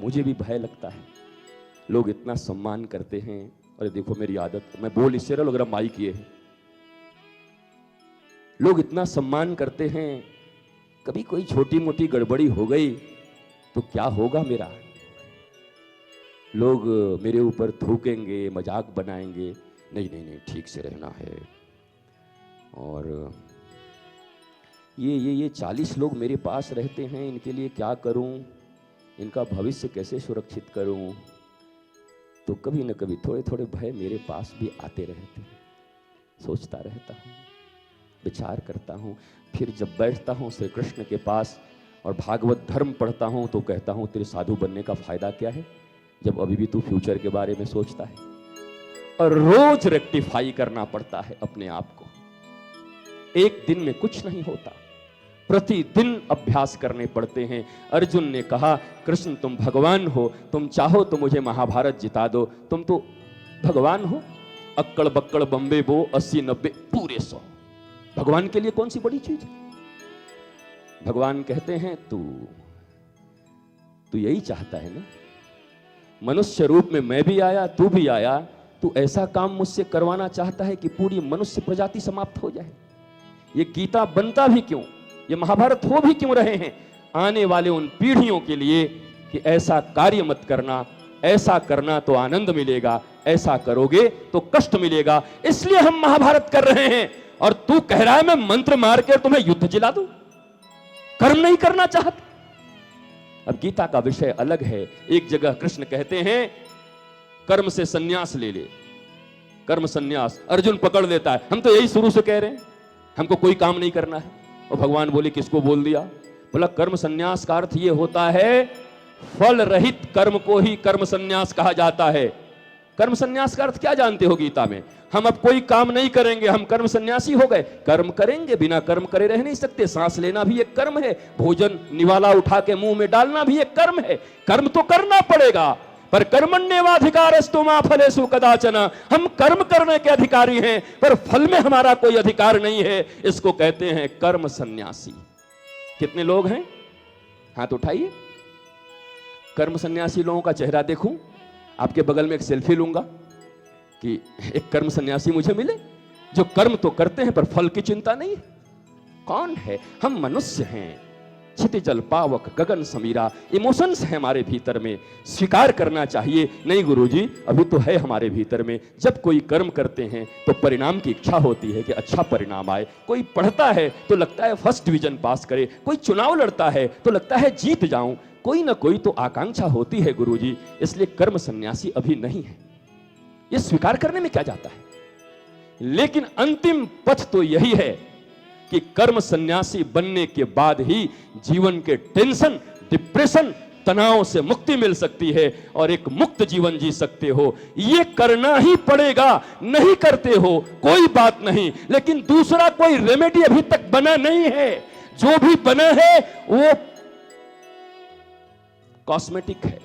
मुझे भी भय लगता है। लोग इतना सम्मान करते हैं। अरे देखो मेरी आदत, मैं बोल इससे रहा, अगर माइक ये है, लोग इतना सम्मान करते हैं, कभी कोई छोटी मोटी गड़बड़ी हो गई तो क्या होगा मेरा? लोग मेरे ऊपर थूकेंगे, मजाक बनाएंगे। नहीं नहीं नहीं, ठीक से रहना है। और ये 40 लोग मेरे पास रहते हैं, इनके लिए क्या करूं, इनका भविष्य कैसे सुरक्षित करूं? तो कभी न कभी थोड़े थोड़े भय मेरे पास भी आते रहते हैं। सोचता रहता हूं, विचार करता हूं। फिर जब बैठता हूं श्री कृष्ण के पास और भागवत धर्म पढ़ता हूं तो कहता हूं तेरे साधु बनने का फायदा क्या है, जब अभी भी तू फ्यूचर के बारे में सोचता है। और रोज रेक्टिफाई करना पड़ता है अपने आप को। एक दिन में कुछ नहीं होता, प्रतिदिन अभ्यास करने पड़ते हैं। अर्जुन ने कहा कृष्ण तुम भगवान हो, तुम चाहो तो मुझे महाभारत जिता दो, तुम तो भगवान हो। अक्कड़ बक्कड़ बम्बे बो 80-90 पूरे 100। भगवान के लिए कौन सी बड़ी चीज? भगवान कहते हैं तू यही चाहता है ना, मनुष्य रूप में मैं भी आया, तू भी आया, तू ऐसा काम मुझसे करवाना चाहता है कि पूरी मनुष्य प्रजाति समाप्त हो जाए। ये गीता बनता भी क्यों, ये महाभारत हो भी क्यों रहे हैं? आने वाले उन पीढ़ियों के लिए कि ऐसा कार्य मत करना, ऐसा करना तो आनंद मिलेगा, ऐसा करोगे तो कष्ट मिलेगा, इसलिए हम महाभारत कर रहे हैं। और तू कह रहा है मैं मंत्र मार कर तुम्हें युद्ध जिला दूं, कर्म नहीं करना चाहता। अब गीता का विषय अलग है। एक जगह कृष्ण कहते हैं कर्म से संन्यास ले ले, कर्म संन्यास। अर्जुन पकड़ लेता है, हम तो यही शुरू से कह रहे हैं, हमको कोई काम नहीं करना है। और भगवान बोले किसको बोल दिया? बोला कर्म संन्यास का अर्थ यह होता है फल रहित कर्म को ही कर्म संन्यास कहा जाता है। कर्म संन्यास का अर्थ क्या जानते हो गीता में? हम अब कोई काम नहीं करेंगे, हम कर्म संन्यासी हो गए। कर्म करेंगे, बिना कर्म करे रह नहीं सकते। सांस लेना भी एक कर्म है, भोजन निवाला उठा के मुंह में डालना भी एक कर्म है। कर्म तो करना पड़ेगा, पर कर्मण्येवाधिकारस्तु मा फलेषु कदाचन। हम कर्म करने के अधिकारी हैं, पर फल में हमारा कोई अधिकार नहीं है। इसको कहते हैं कर्म सन्यासी। कितने लोग हैं? हाथ उठाइए। कर्म सन्यासी लोगों का चेहरा देखूं, आपके बगल में एक सेल्फी लूंगा कि एक कर्म सन्यासी मुझे मिले जो कर्म तो करते हैं पर फल की चिंता नहीं है। कौन है? हम मनुष्य हैं, क्षितिजल पावक गगन समीरा। इमोशंस है हमारे भीतर में, स्वीकार करना चाहिए। नहीं गुरुजी, अभी तो है हमारे भीतर में। जब कोई कर्म करते हैं तो परिणाम की इच्छा होती है कि अच्छा परिणाम आए। कोई पढ़ता है तो लगता है फर्स्ट डिवीजन पास करे, कोई चुनाव लड़ता है तो लगता है जीत जाऊं। कोई ना कोई तो आकांक्षा होती है गुरुजी, इसलिए कर्म सन्यासी अभी नहीं है। यह स्वीकार करने में क्या जाता है? लेकिन अंतिम पथ तो यही है कि कर्म सन्यासी बनने के बाद ही जीवन के टेंशन, डिप्रेशन, तनाव से मुक्ति मिल सकती है और एक मुक्त जीवन जी सकते हो। यह करना ही पड़ेगा। नहीं करते हो कोई बात नहीं, लेकिन दूसरा कोई रेमेडी अभी तक बना नहीं है। जो भी बना है वो कॉस्मेटिक है,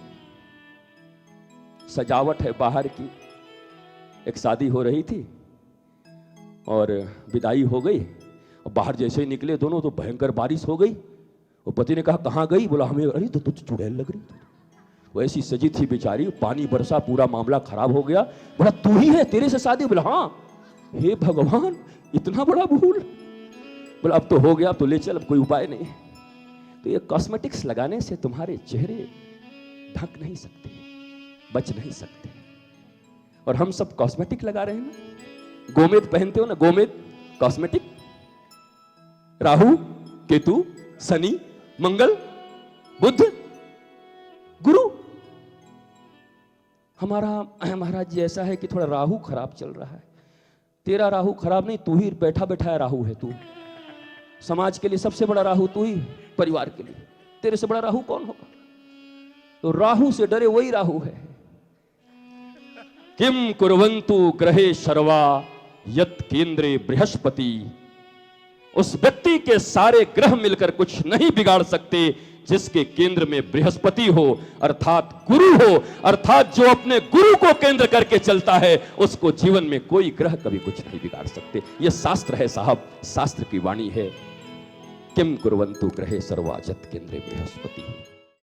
सजावट है बाहर की। एक शादी हो रही थी और विदाई हो गई, और बाहर जैसे ही निकले दोनों तो भयंकर बारिश हो गई। वो पति ने कहा कहाँ गई? बोला हमें, अरे तो चुड़ैल लग रही। वो ऐसी सजी थी बेचारी, पानी बरसा, पूरा मामला खराब हो गया। बोला तू ही है, तेरे से शादी? बोला हाँ। हे भगवान, इतना बड़ा भूल। बोला अब तो हो गया, अब तो ले चल, अब कोई उपाय नहीं। तो ये कॉस्मेटिक्स लगाने से तुम्हारे चेहरे ढक नहीं सकते, बच नहीं सकते। और हम सब कॉस्मेटिक लगा रहे हैं ना। गोमेद पहनते हो ना, गोमेद कॉस्मेटिक। राहु, केतु, शनि, मंगल, बुध, गुरु। हमारा महाराज जी ऐसा है कि थोड़ा राहु खराब चल रहा है। तेरा राहु खराब नहीं, तू ही बैठा बैठा राहु है। तू समाज के लिए सबसे बड़ा राहु तू ही, परिवार के लिए तेरे से बड़ा राहु कौन होगा? तो राहु से डरे वही राहु है। किम कुर्वन्तु ग्रहे शर्वा यत् केंद्रे बृहस्पति। उस व्यक्ति के सारे ग्रह मिलकर कुछ नहीं बिगाड़ सकते जिसके केंद्र में बृहस्पति हो, अर्थात गुरु हो। अर्थात जो अपने गुरु को केंद्र करके चलता है उसको जीवन में कोई ग्रह कभी कुछ नहीं बिगाड़ सकते। यह शास्त्र है साहब, शास्त्र की वाणी है। किम कुर्वन्तु ग्रहे सर्वा यत् केंद्रे बृहस्पति।